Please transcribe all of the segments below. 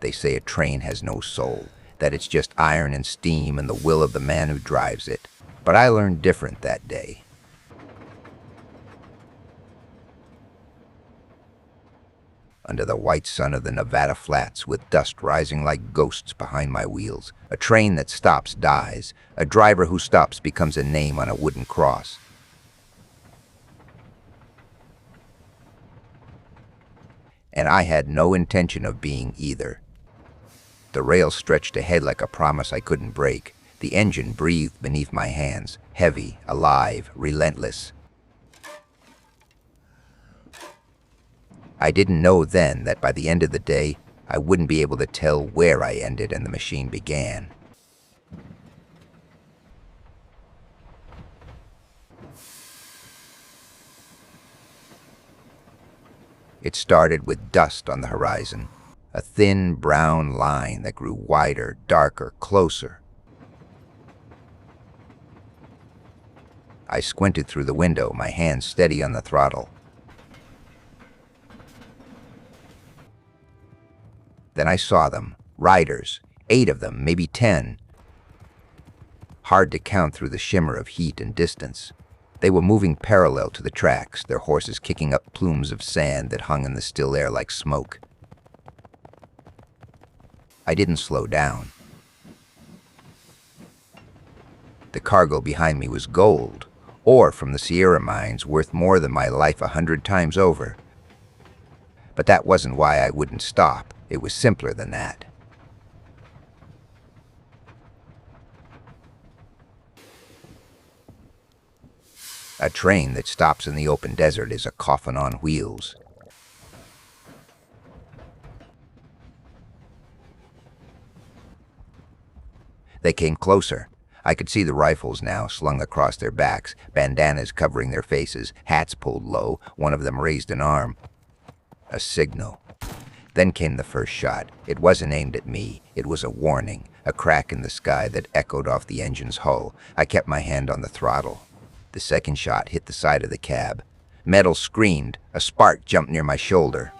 They say a train has no soul, that it's just iron and steam and the will of the man who drives it. But I learned different that day. Under the white sun of the Nevada flats, with dust rising like ghosts behind my wheels, a train that stops dies. A driver who stops becomes a name on a wooden cross. And I had no intention of being either. The rails stretched ahead like a promise I couldn't break. The engine breathed beneath my hands, heavy, alive, relentless. I didn't know then that by the end of the day, I wouldn't be able to tell where I ended and the machine began. It started with dust on the horizon, a thin brown line that grew wider, darker, closer. I squinted through the window, my hands steady on the throttle. Then I saw them, riders, 8 of them, maybe 10. Hard to count through the shimmer of heat and distance. They were moving parallel to the tracks, their horses kicking up plumes of sand that hung in the still air like smoke. I didn't slow down. The cargo behind me was gold, ore from the Sierra mines worth more than my life 100 times over. But that wasn't why I wouldn't stop. It was simpler than that. A train that stops in the open desert is a coffin on wheels. They came closer. I could see the rifles now slung across their backs, bandanas covering their faces, hats pulled low. One of them raised an arm. A signal. Then came the first shot. It wasn't aimed at me. It was a warning, a crack in the sky that echoed off the engine's hull. I kept my hand on the throttle. The second shot hit the side of the cab. Metal screamed. A spark jumped near my shoulder.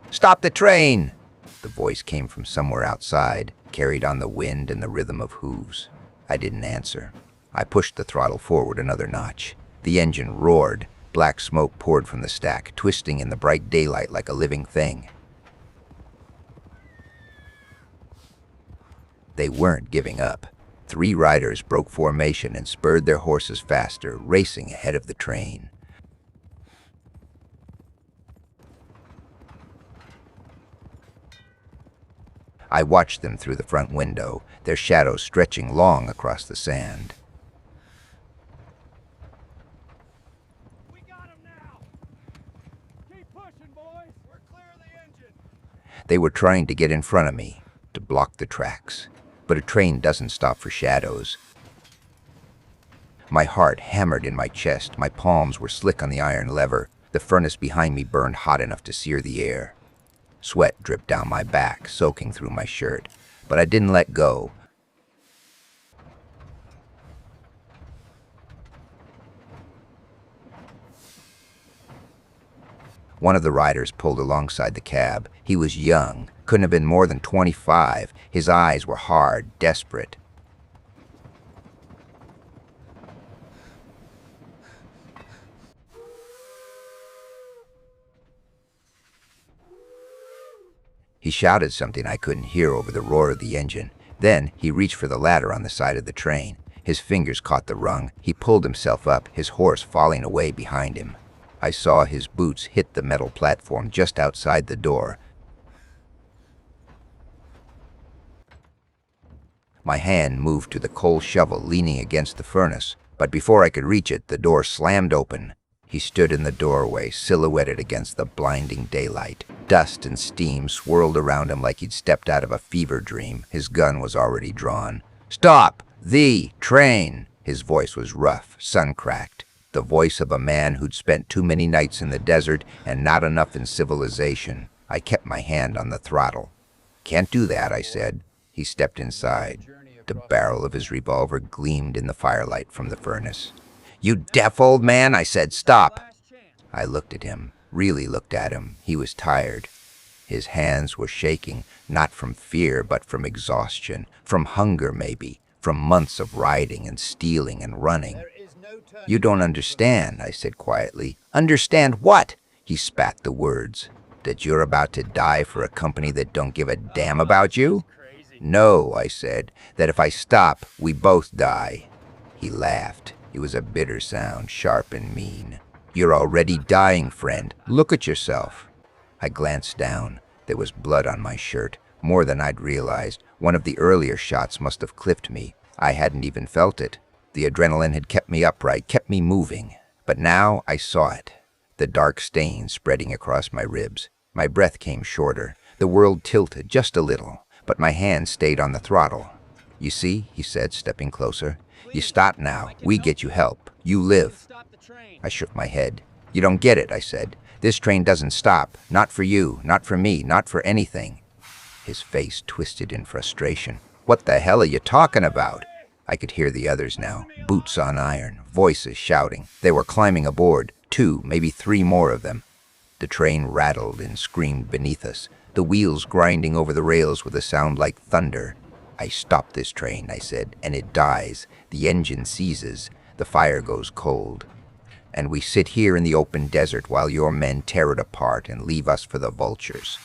"Stop the train!" The voice came from somewhere outside, carried on the wind and the rhythm of hooves. I didn't answer. I pushed the throttle forward another notch. The engine roared. Black smoke poured from the stack, twisting in the bright daylight like a living thing. They weren't giving up. 3 riders broke formation and spurred their horses faster, racing ahead of the train. I watched them through the front window, their shadows stretching long across the sand. We got him now! Keep pushing, boys! We're clear of the engine! They were trying to get in front of me, to block the tracks. But a train doesn't stop for shadows. My heart hammered in my chest. My palms were slick on the iron lever. The furnace behind me burned hot enough to sear the air. Sweat dripped down my back, soaking through my shirt. But I didn't let go. One of the riders pulled alongside the cab. He was young, couldn't have been more than 25. His eyes were hard, desperate. He shouted something I couldn't hear over the roar of the engine. Then he reached for the ladder on the side of the train. His fingers caught the rung. He pulled himself up, his horse falling away behind him. I saw his boots hit the metal platform just outside the door. My hand moved to the coal shovel leaning against the furnace, but before I could reach it, the door slammed open. He stood in the doorway, silhouetted against the blinding daylight. Dust and steam swirled around him like he'd stepped out of a fever dream. His gun was already drawn. "Stop! The train!" His voice was rough, sun-cracked. The voice of a man who'd spent too many nights in the desert and not enough in civilization. I kept my hand on the throttle. "Can't do that," I said. He stepped inside. The barrel of his revolver gleamed in the firelight from the furnace. "You deaf old man," I said. "Stop." I looked at him. really looked at him. He was tired. His hands were shaking, not from fear, but from exhaustion, from hunger maybe, from months of riding and stealing and running. "You don't understand," I said quietly. "Understand what?" He spat the words. "That you're about to die for a company that don't give a damn about you?" "No," I said. "That if I stop, we both die." He laughed. It was a bitter sound, sharp and mean. "You're already dying, friend. Look at yourself." I glanced down. There was blood on my shirt, more than I'd realized. One of the earlier shots must have clipped me. I hadn't even felt it. The adrenaline had kept me upright, kept me moving. But now I saw it. The dark stain spreading across my ribs. My breath came shorter. The world tilted just a little, but my hand stayed on the throttle. "You see," he said, stepping closer. "You stop now. We get you help. You live." I shook my head. "You don't get it," I said. "This train doesn't stop. Not for you, not for me, not for anything." His face twisted in frustration. "What the hell are you talking about?" I could hear the others now, boots on iron, voices shouting. They were climbing aboard, 2, maybe 3 more of them. The train rattled and screamed beneath us, the wheels grinding over the rails with a sound like thunder. "I stopped this train," I said, "and it dies. The engine seizes. The fire goes cold. And we sit here in the open desert while your men tear it apart and leave us for the vultures."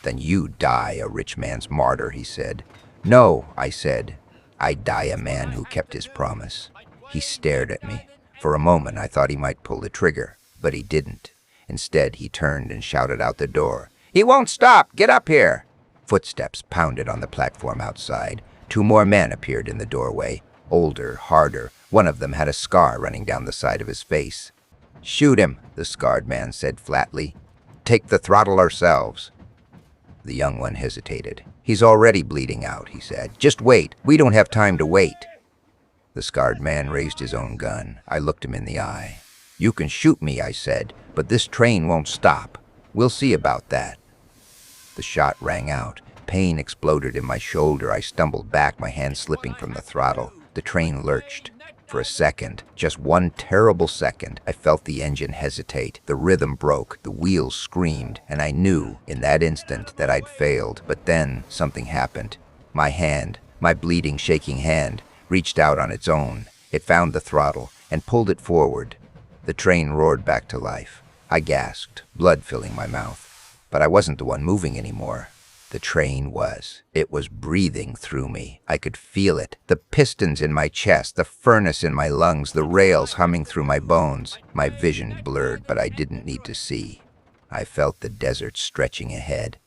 "Then you die a rich man's martyr," he said. "No," I said. "I die a man who kept his promise." He stared at me. For a moment I thought he might pull the trigger, but he didn't. Instead, he turned and shouted out the door. "He won't stop! Get up here!" Footsteps pounded on the platform outside. 2 more men appeared in the doorway. Older, harder. One of them had a scar running down the side of his face. "Shoot him," the scarred man said flatly. "Take the throttle ourselves." The young one hesitated. "He's already bleeding out," he said. "Just wait. We don't have time to wait." The scarred man raised his own gun. I looked him in the eye. "You can shoot me," I said, "but this train won't stop. We'll see about that." The shot rang out. Pain exploded in my shoulder. I stumbled back, my hand slipping from the throttle. The train lurched. For a second, just one terrible second, I felt the engine hesitate. The rhythm broke, the wheels screamed, and I knew in that instant that I'd failed. But then something happened. My hand, my bleeding, shaking hand, reached out on its own. It found the throttle and pulled it forward. The train roared back to life. I gasped, blood filling my mouth. But I wasn't the one moving anymore. The train was. It was breathing through me. I could feel it. The pistons in my chest, the furnace in my lungs, the rails humming through my bones. My vision blurred, but I didn't need to see. I felt the desert stretching ahead.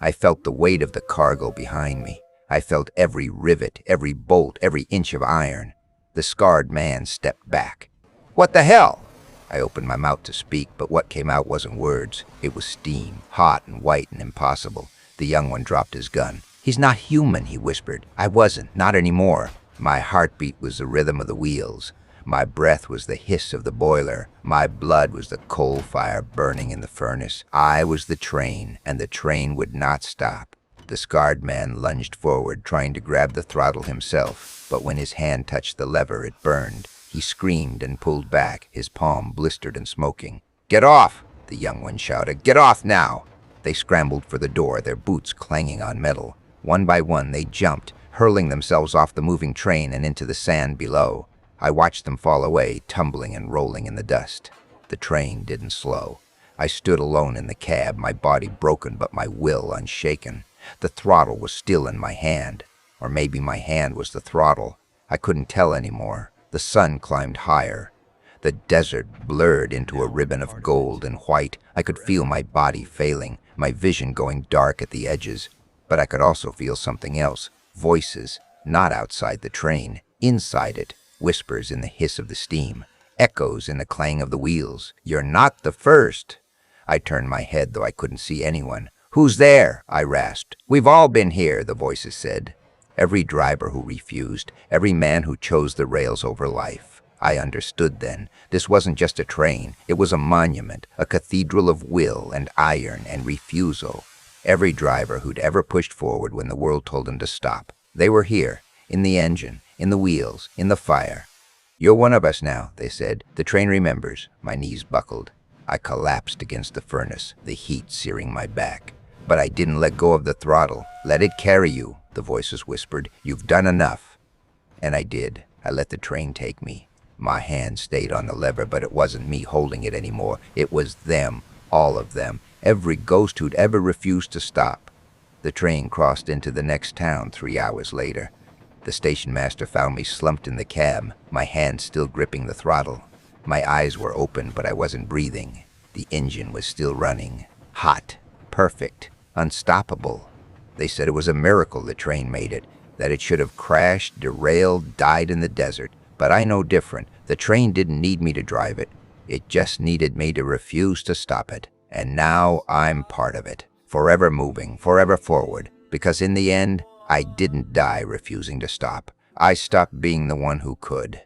I felt the weight of the cargo behind me. I felt every rivet, every bolt, every inch of iron. The scarred man stepped back. "What the hell?" I opened my mouth to speak, but what came out wasn't words. It was steam, hot and white and impossible. The young one dropped his gun. "He's not human," he whispered. I wasn't, not anymore. My heartbeat was the rhythm of the wheels. My breath was the hiss of the boiler. My blood was the coal fire burning in the furnace. I was the train, and the train would not stop. The scarred man lunged forward, trying to grab the throttle himself, but when his hand touched the lever, it burned. He screamed and pulled back, his palm blistered and smoking. "Get off!" the young one shouted. "Get off now!" They scrambled for the door, their boots clanging on metal. One by one, they jumped, hurling themselves off the moving train and into the sand below. I watched them fall away, tumbling and rolling in the dust. The train didn't slow. I stood alone in the cab, my body broken but my will unshaken. The throttle was still in my hand. Or maybe my hand was the throttle. I couldn't tell anymore. The sun climbed higher. The desert blurred into a ribbon of gold and white. I could feel my body failing, my vision going dark at the edges. But I could also feel something else. Voices, not outside the train, inside it. Whispers in the hiss of the steam. Echoes in the clang of the wheels. "You're not the first." I turned my head, though I couldn't see anyone. "Who's there?" I rasped. "We've all been here," the voices said. Every driver who refused, every man who chose the rails over life. I understood then. This wasn't just a train. It was a monument, a cathedral of will and iron and refusal. Every driver who'd ever pushed forward when the world told him to stop. They were here, in the engine, in the wheels, in the fire. "You're one of us now," they said. "The train remembers." My knees buckled. I collapsed against the furnace, the heat searing my back. But I didn't let go of the throttle. "Let it carry you," the voices whispered. "You've done enough." And I did. I let the train take me. My hand stayed on the lever, but it wasn't me holding it anymore. It was them, all of them, every ghost who'd ever refused to stop. The train crossed into the next town 3 hours later. The station master found me slumped in the cab, my hand still gripping the throttle. My eyes were open, but I wasn't breathing. The engine was still running. Hot, perfect, unstoppable. They said it was a miracle the train made it, that it should have crashed, derailed, died in the desert. But I know different. The train didn't need me to drive it. It just needed me to refuse to stop it. And now I'm part of it. Forever moving, forever forward. Because in the end, I didn't die refusing to stop. I stopped being the one who could.